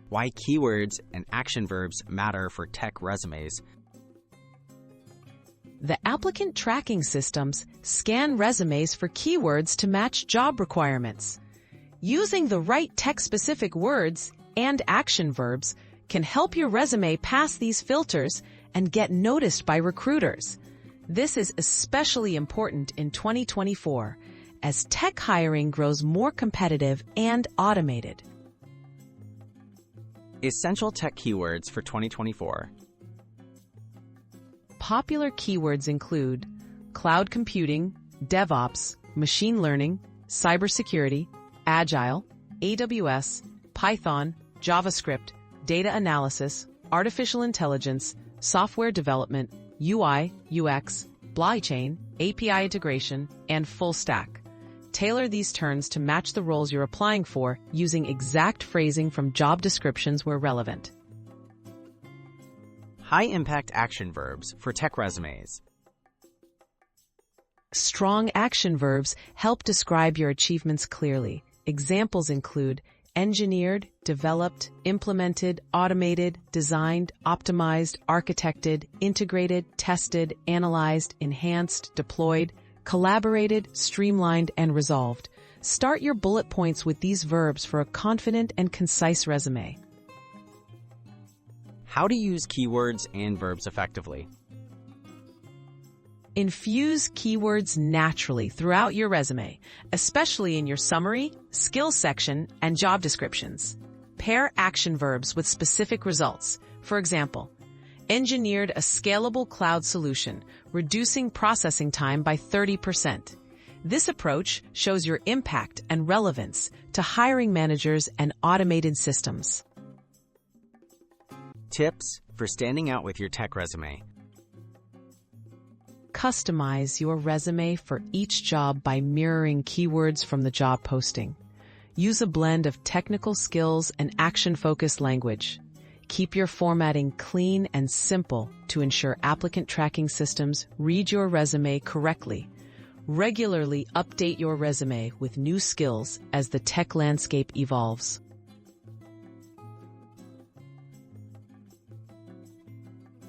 Why keywords and action verbs matter for tech resumes. The applicant tracking systems scan resumes for keywords to match job requirements. Using the right tech-specific words and action verbs can help your resume pass these filters and get noticed by recruiters. This is especially important in 2024 as tech hiring grows more competitive and automated. Essential tech keywords for 2024. Popular keywords include cloud computing, DevOps, machine learning, cybersecurity, agile, AWS, Python, JavaScript, data analysis, artificial intelligence, software development, UI, UX, blockchain, API integration, and full stack. Tailor these terms to match the roles you're applying for using exact phrasing from job descriptions where relevant. High-impact action verbs for tech resumes. Strong action verbs help describe your achievements clearly. Examples include engineered, developed, implemented, automated, designed, optimized, architected, integrated, tested, analyzed, enhanced, deployed, collaborated, streamlined, and resolved. Start your bullet points with these verbs for a confident and concise resume. How to use keywords and verbs effectively. Infuse keywords naturally throughout your resume, especially in your summary, skills section, and job descriptions. Pair action verbs with specific results. For example, engineered a scalable cloud solution, reducing processing time by 30%. This approach shows your impact and relevance to hiring managers and automated systems. Tips for standing out with your tech resume. Customize your resume for each job by mirroring keywords from the job posting. Use a blend of technical skills and action-focused language. Keep your formatting clean and simple to ensure applicant tracking systems read your resume correctly. Regularly update your resume with new skills as the tech landscape evolves.